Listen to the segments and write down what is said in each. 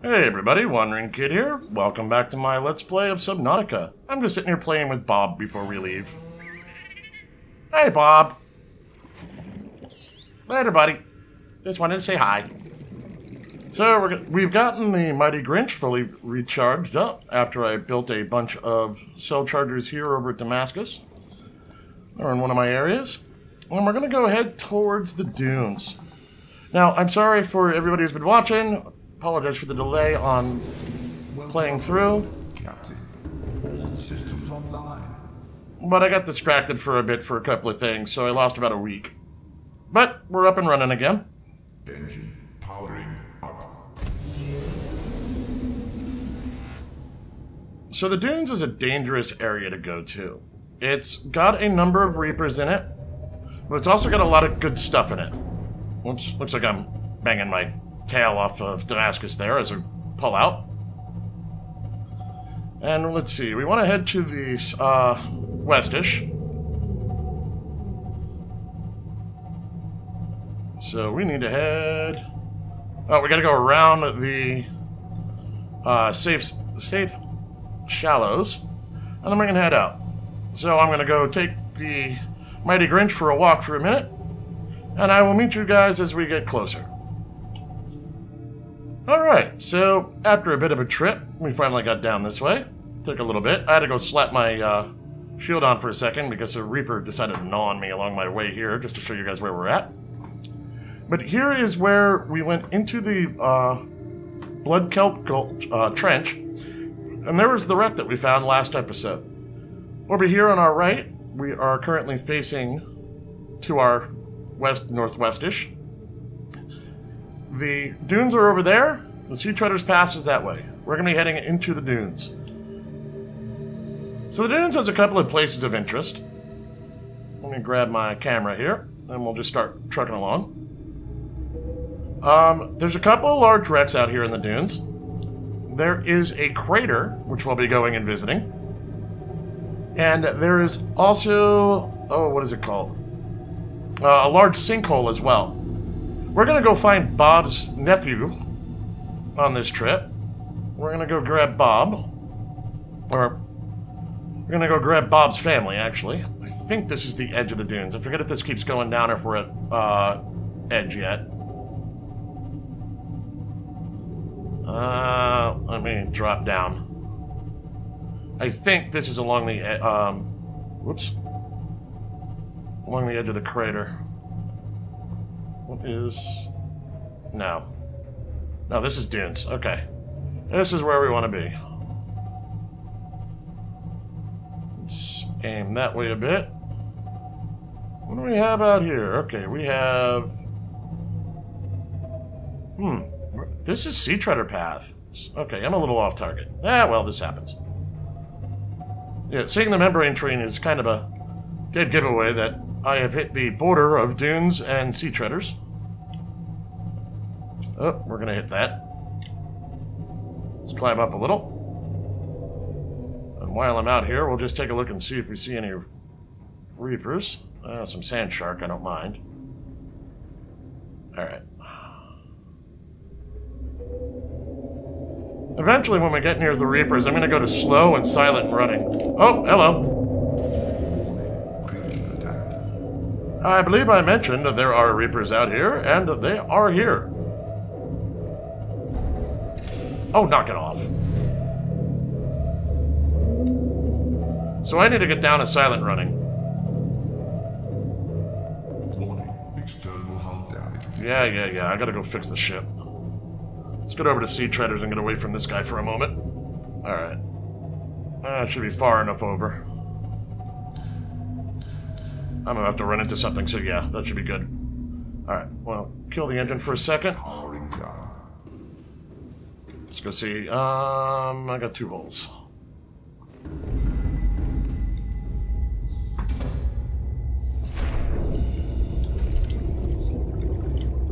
Hey everybody, Wandering Kid here. Welcome back to my Let's Play of Subnautica. I'm just sitting here playing with Bob before we leave. Hey Bob! Later buddy. Just wanted to say hi. So we've gotten the Mighty Grinch fully recharged up after I built a bunch of cell chargers here over at Damascus. They're in one of my areas. And we're going to go ahead towards the dunes. Now, I'm sorry for everybody who's been watching. Apologize for the delay on playing through. Captain, all systems online. But I got distracted for a bit for a couple of things, so I lost about a week. But we're up and running again. Engine powering up. So the dunes is a dangerous area to go to. It's got a number of Reapers in it, but it's also got a lot of good stuff in it. Whoops, looks like I'm banging my tail off of Damascus there as I pull out. And let's see, we want to head to the westish. So we need to head... Oh, we got to go around the safe shallows, and then we're going to head out. So I'm going to go take the Mighty Grinch for a walk for a minute, and I will meet you guys as we get closer. Alright, so after a bit of a trip, we finally got down this way. Took a little bit. I had to go slap my shield on for a second because a Reaper decided to gnaw on me along my way here, just to show you guys where we're at. But here is where we went into the Blood Kelp Gulch, Trench, and there was the wreck that we found last episode. Over here on our right, we are currently facing to our west-northwestish. The dunes are over there. The Sea Treader's Pass is that way. We're going to be heading into the dunes. So the dunes has a couple of places of interest. Let me grab my camera here, and we'll just start trucking along. There's a couple of large wrecks out here in the dunes. There is a crater, which we'll be going and visiting. And there is also, oh, what is it called? A large sinkhole as well. We're going to go find Bob's nephew on this trip. We're going to go grab Bob. Or, we're going to go grab Bob's family, actually. I think this is the edge of the dunes. I forget if this keeps going down or if we're at edge yet. Let me drop down. I think this is along the, whoops. Along the edge of the crater. What is... No. No, this is dunes. Okay. This is where we want to be. Let's aim that way a bit. What do we have out here? Okay, we have... This is Sea Treader Path. Okay, I'm a little off target. Ah, well, this happens. Yeah, seeing the membrane train is kind of a dead giveaway that I have hit the border of dunes and sea treaders. Oh, we're going to hit that. Let's climb up a little. And while I'm out here, we'll just take a look and see if we see any Reapers. Some sand shark, I don't mind. Alright. Eventually, when we get near the Reapers, I'm going to go to slow and silent running. Oh, hello. I believe I mentioned that there are Reapers out here, and they are here. Oh, knock it off. So I need to get down to silent running. Warning, external hull damage. Yeah, I gotta go fix the ship. Let's get over to Sea Treaders and get away from this guy for a moment. Alright. That should be far enough over. I'm gonna have to run into something, so yeah, that should be good. Alright, well, kill the engine for a second. Powering down. Let's go see. I got 2 holes.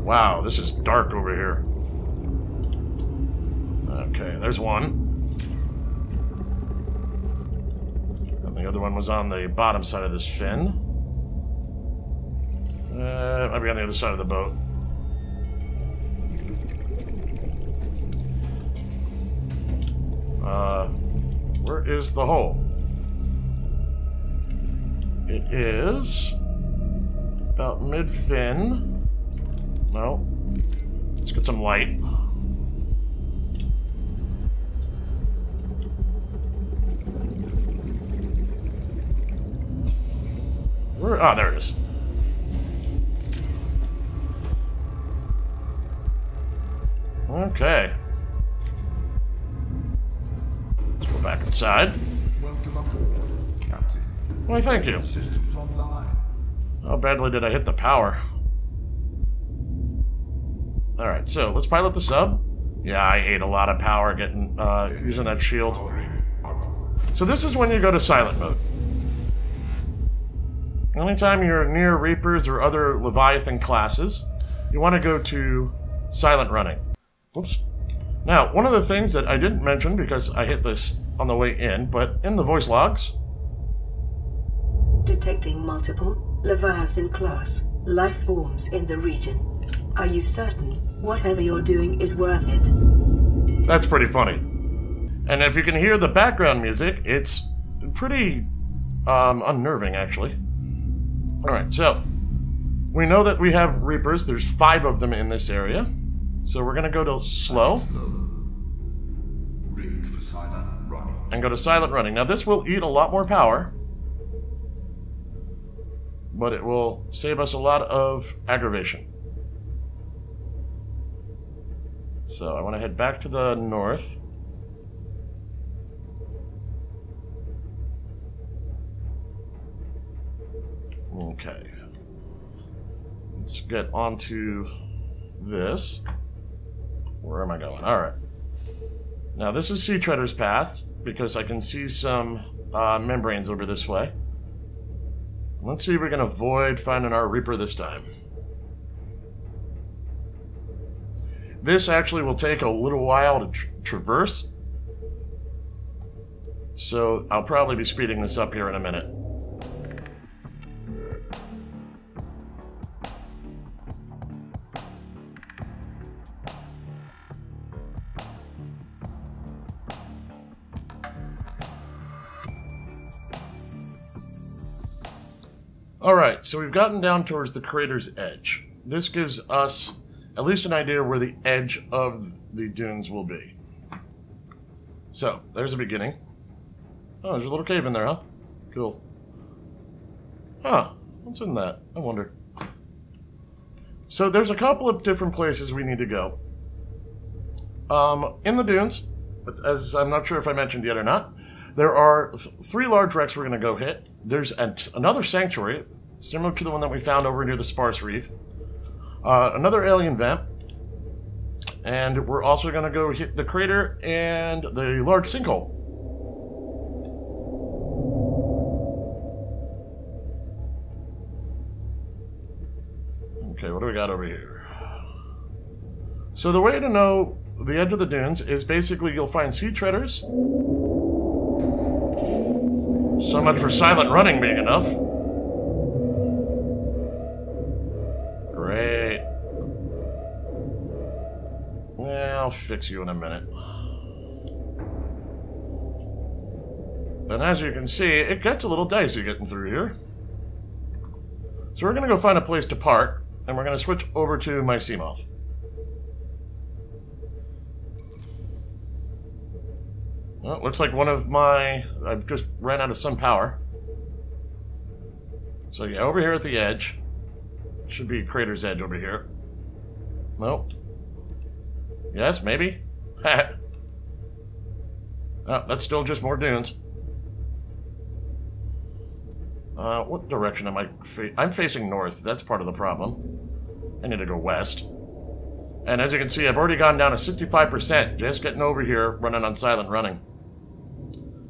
Wow, this is dark over here. Okay, there's one. And the other one was on the bottom side of this fin. Might be on the other side of the boat. where is the hole? It is about mid-fin. No. Let's get some light. Where? Oh, there it is. Okay. Let's go back inside. Welcome aboard, Captain. Why, thank you. Systems online. How badly did I hit the power? Alright, so let's pilot the sub. Yeah, I ate a lot of power getting using that shield. Powering up. So this is when you go to silent mode. Anytime you're near Reapers or other Leviathan classes, you want to go to silent running. Oops. Now, one of the things that I didn't mention because I hit this on the way in, but in the voice logs... Detecting multiple Leviathan class life forms in the region. Are you certain whatever you're doing is worth it? That's pretty funny. And if you can hear the background music, it's pretty unnerving, actually. Alright, so we know that we have Reapers. There's 5 of them in this area. So we're going to go to slow. Rig for silent running. And go to silent running. Now this will eat a lot more power. But it will save us a lot of aggravation. So I want to head back to the north. Okay. Let's get onto this. Where am I going? Alright. Now this is Sea Treader's Path, because I can see some membranes over this way. Let's see if we can avoid finding our Reaper this time. This actually will take a little while to traverse. So I'll probably be speeding this up here in a minute. Alright, so we've gotten down towards the crater's edge. This gives us at least an idea where the edge of the dunes will be. So, there's the beginning. Oh, there's a little cave in there, huh? Cool. Huh, what's in that? I wonder. So there's a couple of different places we need to go. In the dunes, as I'm not sure if I mentioned yet or not, there are 3 large wrecks we're going to go hit. There's another sanctuary, similar to the one that we found over near the Sparse Reef. Another alien vent. And we're also going to go hit the crater and the large sinkhole. Okay, what do we got over here? So the way to know the edge of the dunes is basically you'll find sea treaders. So much for silent running being enough. Great. Yeah, I'll fix you in a minute. And as you can see, it gets a little dicey getting through here. So we're going to go find a place to park, and we're going to switch over to my Seamoth. Well, it looks like one of my... I've just ran out of some power. So yeah, over here at the edge. Should be Crater's Edge over here. Nope. Yes, maybe? Oh, that's still just more dunes. What direction am I I'm facing north. That's part of the problem. I need to go west. And as you can see, I've already gone down to 65%. Just getting over here, running on silent running.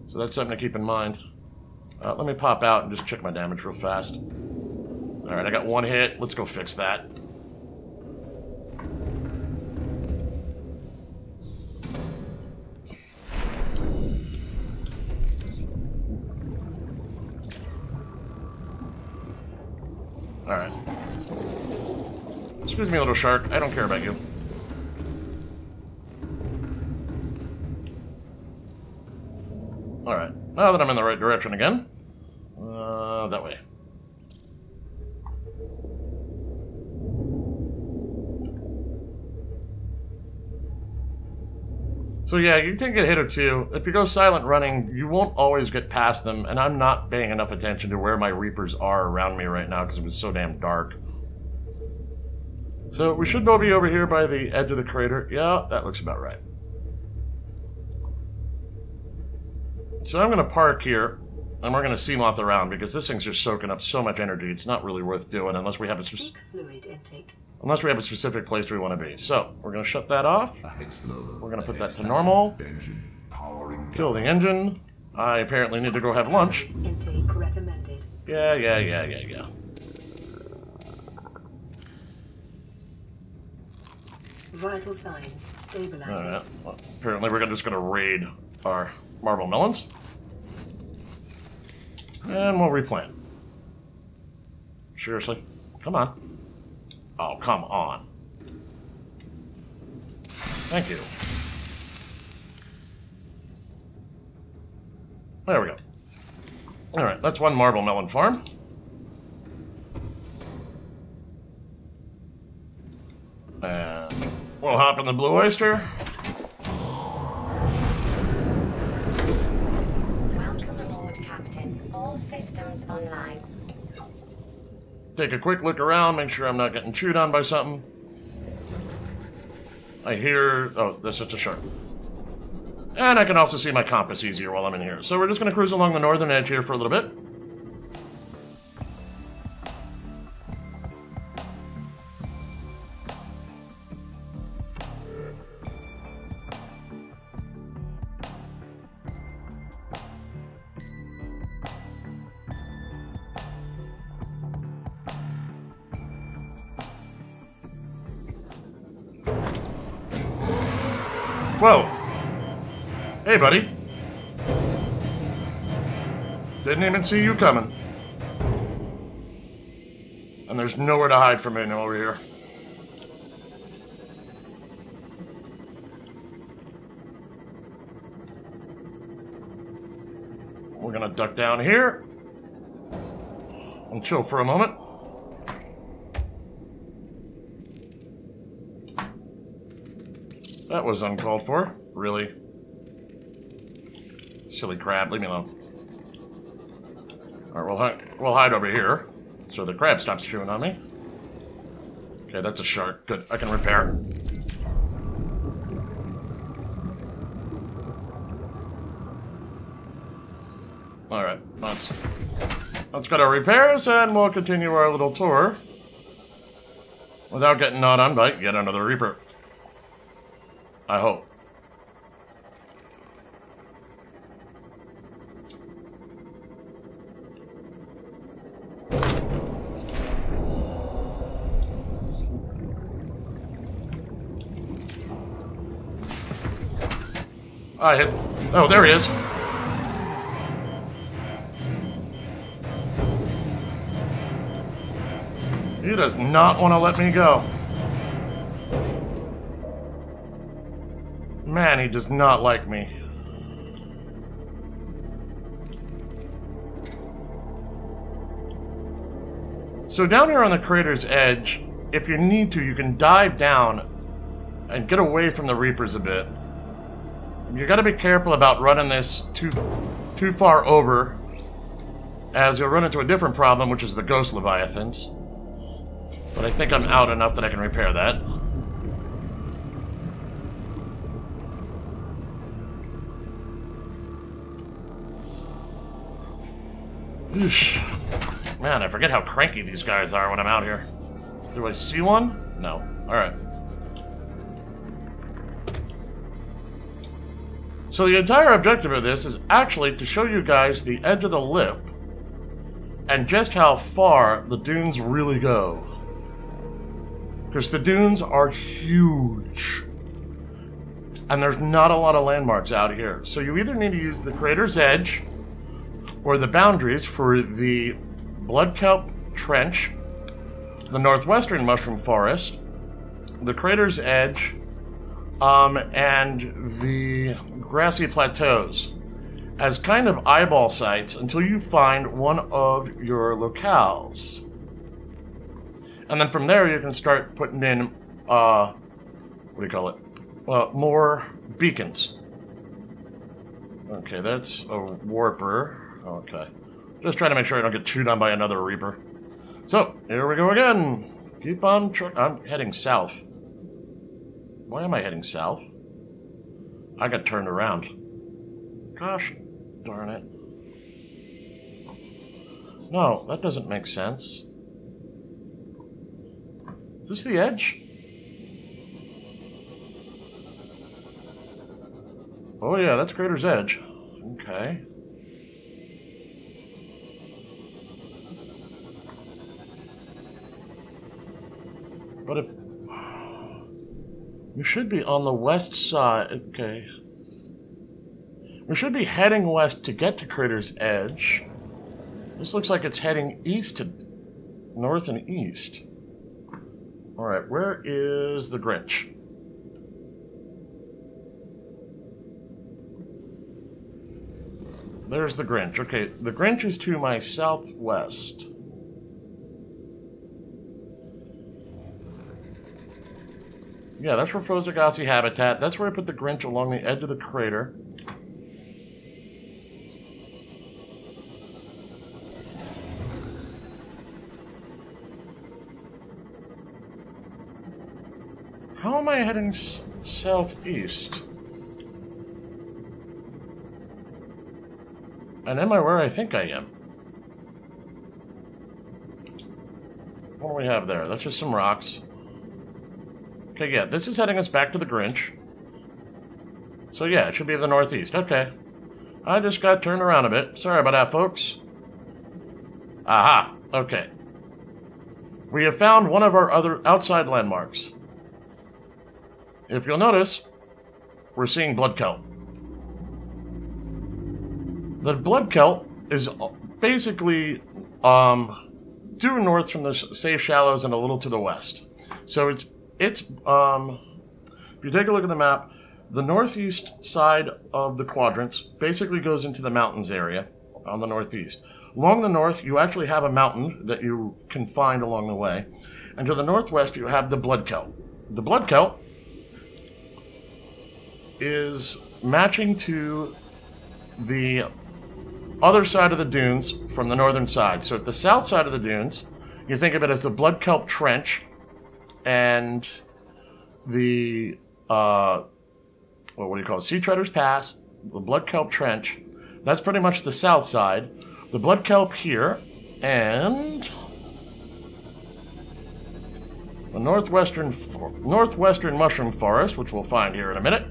So that's something to keep in mind. Let me pop out and just check my damage real fast. Alright, I got 1 hit. Let's go fix that. Alright. Excuse me, little shark. I don't care about you. Alright, now that I'm in the right direction again. That way. So yeah, you take a hit or two. If you go silent running, you won't always get past them, and I'm not paying enough attention to where my Reapers are around me right now because it was so damn dark. So we should all be over here by the edge of the crater. Yeah, that looks about right. So I'm going to park here, and we're going to sea moth around because this thing's just soaking up so much energy. It's not really worth doing unless we have a fluid intake. Unless we have a specific place we want to be. So, we're going to shut that off. Explode. We're going to put that to normal. Engine powering Kill the engine. I apparently need to go have lunch. Intake recommended. Yeah. Vital signs stabilizing. Alright. Well, apparently we're just going to raid our marble melons. And we'll replant. Seriously? Come on. Oh, come on. Thank you. There we go. Alright, that's one marble melon farm. And we'll hop in the Blue Oyster. Welcome aboard, Captain. All systems online. Take a quick look around, make sure I'm not getting chewed on by something. I hear... oh, that's just a shark. And I can also see my compass easier while I'm in here. So we're just going to cruise along the northern edge here for a little bit. Whoa. Hey, buddy. Didn't even see you coming. And there's nowhere to hide from me over here. We're gonna duck down here and chill for a moment. That was uncalled for. Really? Silly crab, leave me alone. Alright, we'll hide over here so the crab stops chewing on me. Okay, that's a shark. Good, I can repair. Alright, let's go to repairs and we'll continue our little tour without getting gnawed on by yet another Reaper. I hope. I hit... oh, there he is. He does not want to let me go. Man, he does not like me. So down here on the crater's edge, if you need to, you can dive down and get away from the Reapers a bit. You gotta be careful about running this too far over, as you'll run into a different problem, which is the Ghost Leviathans. But I think I'm out enough that I can repair that. Eesh. Man, I forget how cranky these guys are when I'm out here. Do I see one? No. Alright. So the entire objective of this is actually to show you guys the edge of the lip and just how far the dunes really go. Because the dunes are huge. And there's not a lot of landmarks out here. So you either need to use the crater's edge or the boundaries for the Blood Kelp Trench, the Northwestern Mushroom Forest, the crater's edge, and the grassy plateaus. as kind of eyeball sites until you find one of your locales. And then from there you can start putting in, what do you call it? More beacons. Okay, that's a warper. Okay. Just trying to make sure I don't get chewed on by another Reaper. So, here we go again. Keep on I'm heading south. Why am I heading south? I got turned around. Gosh darn it. No, that doesn't make sense. Is this the edge? Oh yeah, that's Crater's Edge. Okay. But if... we should be on the west side. Okay. We should be heading west to get to Crater's Edge. This looks like it's heading east to... north and east. Alright, where is the Grinch? There's the Grinch. Okay, the Grinch is to my southwest. Yeah, that's proposed Agassi habitat. That's where I put the Grinch along the edge of the crater. How am I heading southeast? And am I where I think I am? What do we have there? That's just some rocks. Okay, yeah, this is heading us back to the Grinch. So yeah, it should be the northeast. Okay. I just got turned around a bit. Sorry about that, folks. Aha. Okay. We have found one of our other outside landmarks. If you'll notice, we're seeing blood kelp. The blood kelp is basically due north from the safe shallows and a little to the west. So it's if you take a look at the map, the northeast side of the quadrants basically goes into the mountains area on the northeast. Along the north, you actually have a mountain that you can find along the way. And to the northwest, you have the blood kelp. The blood kelp is matching to the other side of the dunes from the northern side. So at the south side of the dunes, you think of it as the blood kelp trench and the what do you call it? Sea Treader's Pass, the blood kelp trench. That's pretty much the south side. The blood kelp here, and the northwestern mushroom forest, which we'll find here in a minute.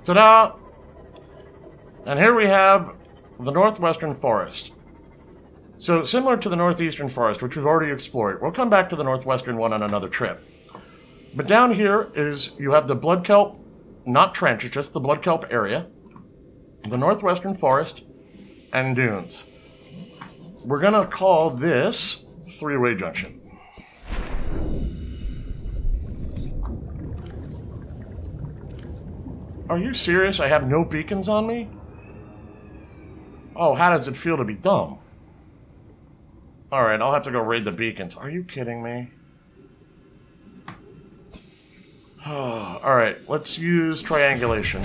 Ta-da! And here we have the Northwestern Forest. So, similar to the Northeastern Forest, which we've already explored. We'll come back to the Northwestern one on another trip. But down here is, you have the blood kelp, not trench, it's just the blood kelp area, the Northwestern Forest, and dunes. We're going to call this Way Junction. Are you serious? I have no beacons on me? Oh, how does it feel to be dumb? Alright, I'll have to go raid the beacons. Are you kidding me? Alright, let's use triangulation.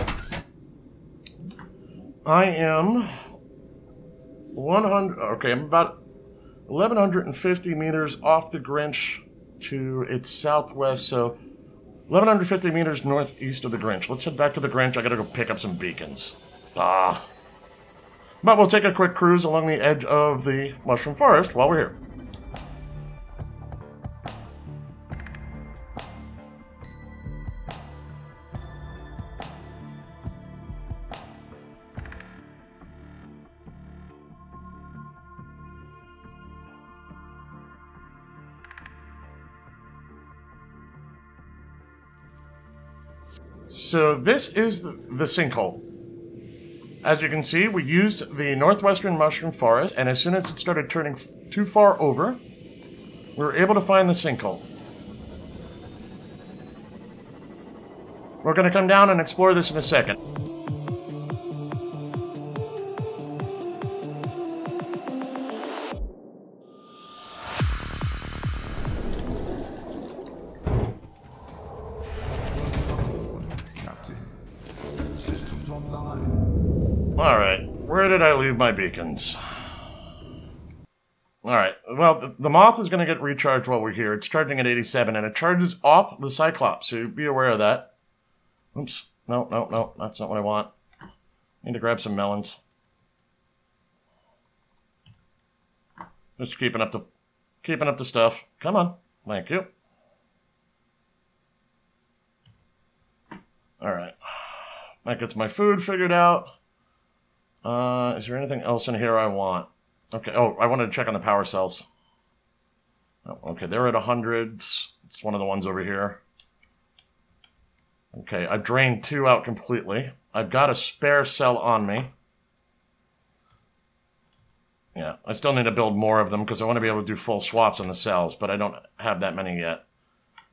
I am 100... Okay, I'm about 1,150 meters off the Grinch to its southwest, so 1,150 meters northeast of the Grinch. Let's head back to the Grinch. I gotta go pick up some beacons. But we'll take a quick cruise along the edge of the Mushroom Forest while we're here. So this is the sinkhole. As you can see, we used the Northwestern mushroom forest, and as soon as it started turning too far over, we were able to find the sinkhole. We're going to come down and explore this in a second. Alright, where did I leave my beacons? Alright, well, the moth is going to get recharged while we're here. It's charging at 87, and it charges off the Cyclops, so be aware of that. Oops, no, that's not what I want. Need to grab some melons. Just keeping up the stuff. Come on, thank you. Alright, that gets my food figured out. Is there anything else in here I want? Okay, oh, I wanted to check on the power cells. Oh, okay, they're at 100. It's one of the ones over here. Okay, I've drained 2 out completely. I've got a spare cell on me. Yeah, I still need to build more of them because I want to be able to do full swaps on the cells, but I don't have that many yet.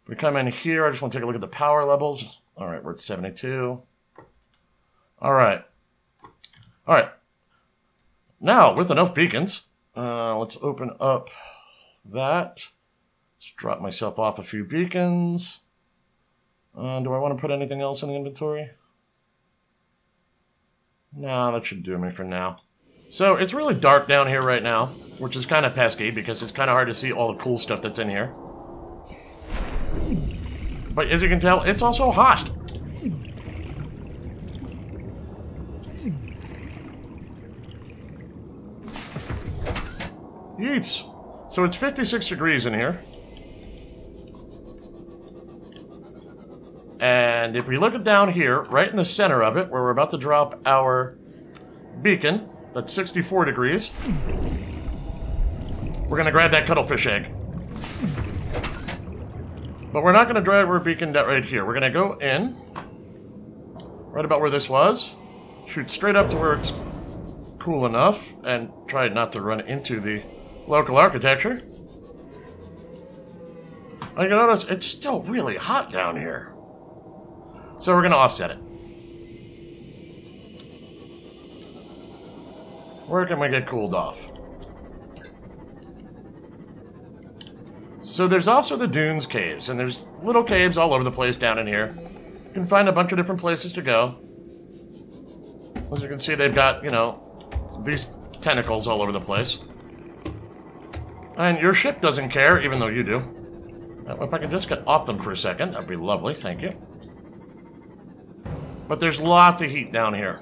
We come in here, I just want to take a look at the power levels. Alright, we're at 72. Alright. Alright. Now, with enough beacons, let's open up that. Let's drop myself off a few beacons. Do I want to put anything else in the inventory? No, that should do me for now. So, it's really dark down here right now, which is kind of pesky because it's kind of hard to see all the cool stuff that's in here. But as you can tell, it's also hot. Yeeps. So it's 56 degrees in here. And if we look at down here, right in the center of it, where we're about to drop our beacon, that's 64 degrees. We're going to grab that cuttlefish egg. But we're not going to drive our beacon right here. We're going to go in, right about where this was, shoot straight up to where it's cool enough, and try not to run into the local architecture. You can notice it's still really hot down here. So we're going to offset it. Where can we get cooled off? So there's also the Dunes Caves, and there's little caves all over the place down in here. You can find a bunch of different places to go. As you can see, they've got, you know, these tentacles all over the place. And your ship doesn't care, even though you do. If I can just get off them for a second, that'd be lovely, thank you. But there's lots of heat down here.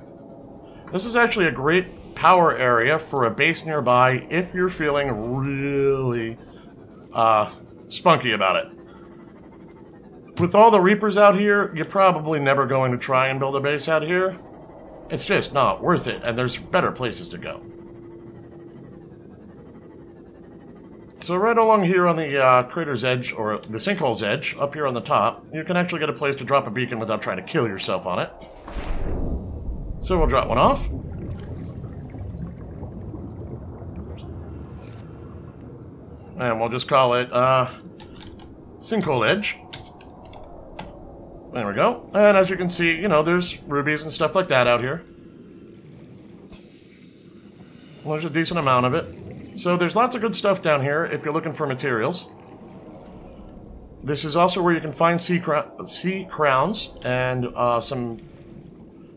This is actually a great power area for a base nearby if you're feeling really spunky about it. With all the Reapers out here, you're probably never going to try and build a base out here. It's just not worth it, and there's better places to go. So right along here on the crater's edge, or the sinkhole's edge, up here on the top, you can actually get a place to drop a beacon without trying to kill yourself on it. So we'll drop one off. And we'll just call it Sinkhole Edge. There we go. And as you can see, you know, there's rubies and stuff like that out here. Well, there's a decent amount of it. So there's lots of good stuff down here if you're looking for materials. This is also where you can find sea crowns and some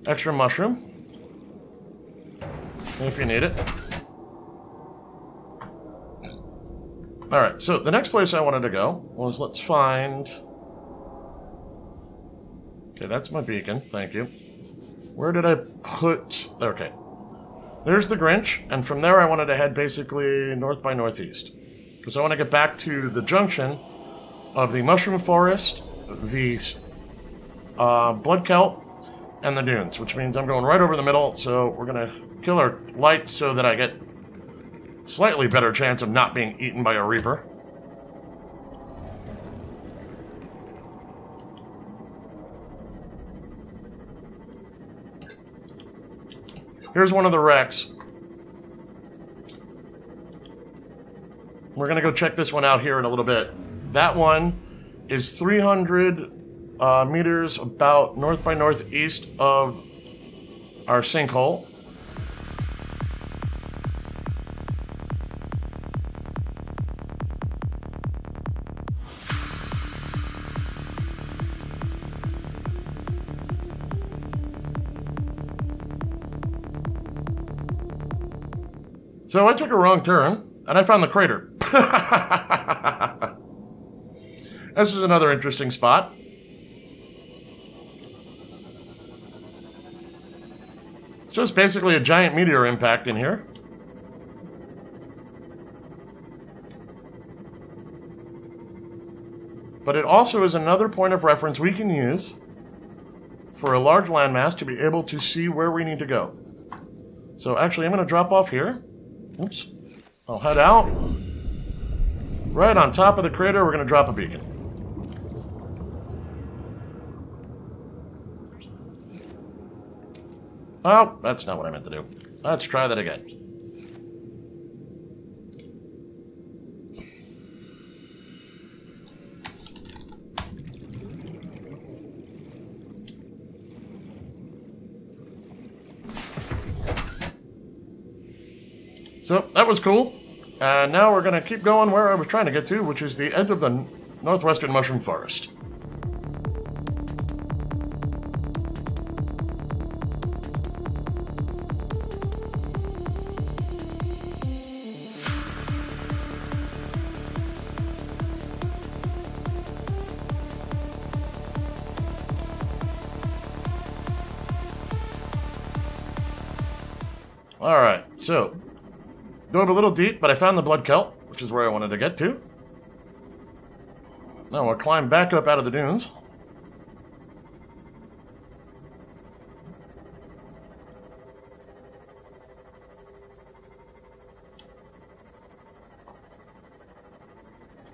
extra mushroom, if you need it. Alright, so the next place I wanted to go was, let's find... Okay, that's my beacon, thank you. Where did I put... Okay. There's the Grinch, and from there I wanted to head basically north by northeast. Because I want to get back to the junction of the Mushroom Forest, the Blood Kelp, and the Dunes, which means I'm going right over the middle, so we're going to kill our light so that I get slightly better chance of not being eaten by a Reaper. Here's one of the wrecks. We're going to go check this one out here in a little bit. That one is 300 meters about north by northeast of our sinkhole. So I took a wrong turn, and I found the crater. This is another interesting spot. It's just basically a giant meteor impact in here. But it also is another point of reference we can use for a large landmass to be able to see where we need to go. So actually, I'm going to drop off here. Oops. I'll head out. Right on top of the crater, we're going to drop a beacon. Oh, that's not what I meant to do. Let's try that again. So, that was cool. And now we're going to keep going where I was trying to get to, which is the edge of the Northwestern Mushroom Forest. Alright, so dove a little deep, but I found the blood kelp, which is where I wanted to get to. Now we'll climb back up out of the dunes.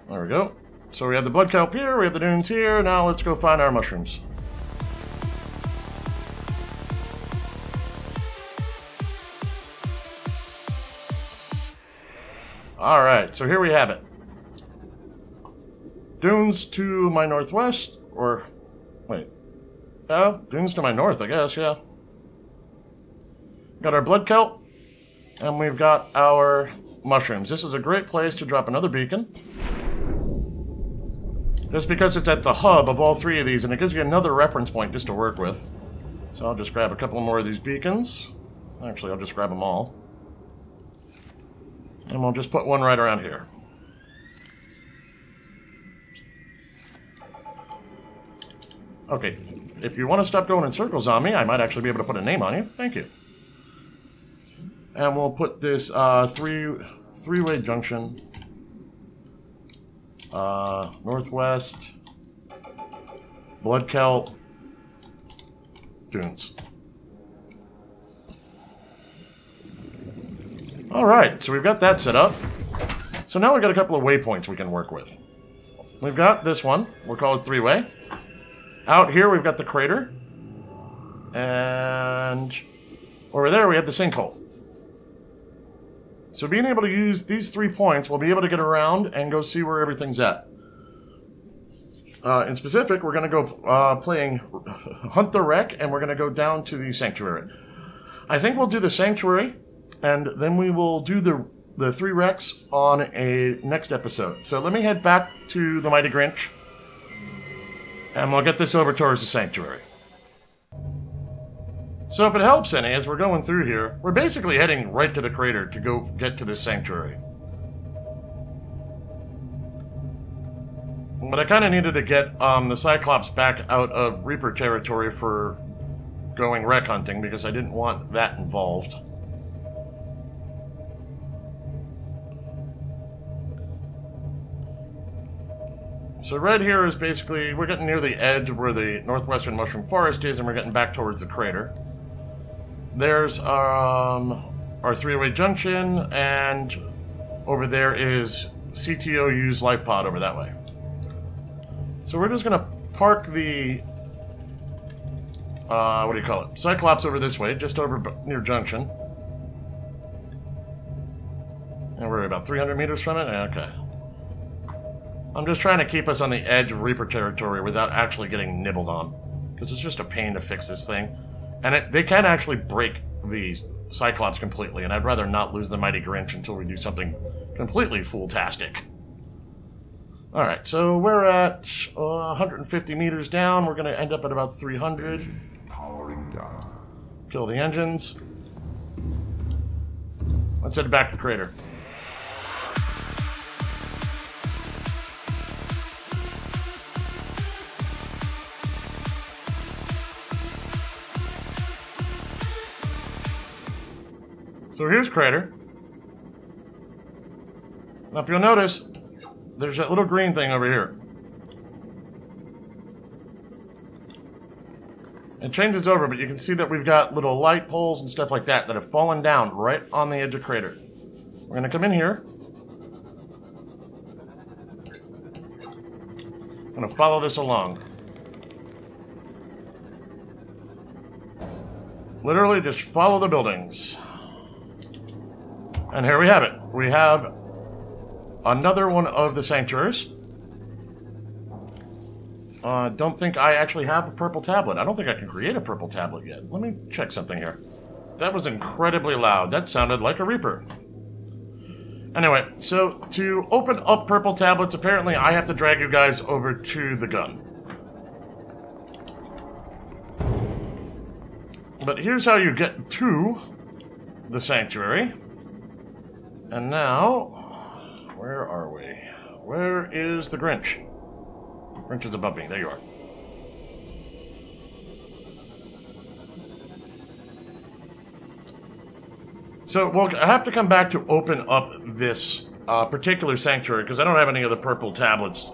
There we go. So we have the blood kelp here, we have the dunes here, now let's go find our mushrooms. Alright, so here we have it. Dunes to my northwest, or... wait. Yeah, dunes to my north, I guess, yeah. Got our blood kelp, and we've got our mushrooms. This is a great place to drop another beacon. Just because it's at the hub of all three of these, and it gives you another reference point just to work with. So I'll just grab a couple more of these beacons. Actually, I'll just grab them all. And we'll just put one right around here. Okay, if you want to stop going in circles on me, I might actually be able to put a name on you. Thank you. And we'll put this three-way junction. Northwest. Blood kelp. Dunes. Alright, so we've got that set up. So now we've got a couple of waypoints we can work with. We've got this one. We'll call it three-way. Out here we've got the crater. And over there we have the sinkhole. So being able to use these 3 points, we'll be able to get around and go see where everything's at. In specific, we're going to go hunt the wreck, and we're going to go down to the sanctuary. I think we'll do the sanctuary, and then we will do the 3 wrecks on a next episode. So let me head back to the Mighty Grinch, and we'll get this over towards the sanctuary. So if it helps any, as we're going through here, we're basically heading right to the crater to go get to this sanctuary. But I kind of needed to get the Cyclops back out of Reaper territory for going wreck hunting, because I didn't want that involved. So right here is basically, we're getting near the edge where the Northwestern Mushroom Forest is, and we're getting back towards the crater. There's our three-way junction, and over there is CTOU's life pod over that way. So we're just going to park the what do you call it? Cyclops over this way, just over near Junction. And we're about 300 meters from it? Okay. I'm just trying to keep us on the edge of Reaper territory without actually getting nibbled on. Because it's just a pain to fix this thing. And they can actually break the Cyclops completely, and I'd rather not lose the Mighty Grinch until we do something completely fool-tastic. Alright, so we're at 150 meters down. We're going to end up at about 300. Powering down. Kill the engines. Let's head back to Crater. So here's Crater. Now if you'll notice, there's that little green thing over here. It changes over, but you can see that we've got little light poles and stuff like that that have fallen down right on the edge of Crater. We're going to come in here. I'm going to follow this along. Literally just follow the buildings. And here we have it. We have another one of the sanctuaries. Don't think I actually have a purple tablet. I don't think I can create a purple tablet yet. Let me check something here. That was incredibly loud. That sounded like a Reaper. Anyway, so to open up purple tablets, apparently I have to drag you guys over to the gun. But here's how you get to the sanctuary. And now, where are we? Where is the Grinch? Grinch is above me. There you are. So, well, I have to come back to open up this particular sanctuary because I don't have any of the purple tablets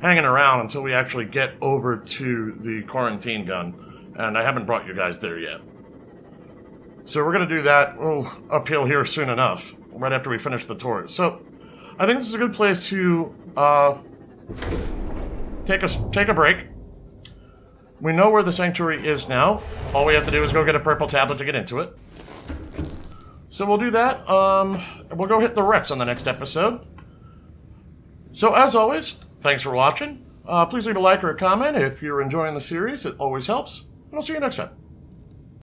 hanging around until we actually get over to the quarantine gun. And I haven't brought you guys there yet. So we're going to do that uphill here soon enough, right after we finish the tour. So I think this is a good place to take a break. We know where the sanctuary is now. All we have to do is go get a purple tablet to get into it. So we'll do that. We'll go hit the Rex on the next episode. So as always, thanks for watching. Please leave a like or a comment if you're enjoying the series. It always helps. And I'll see you next time.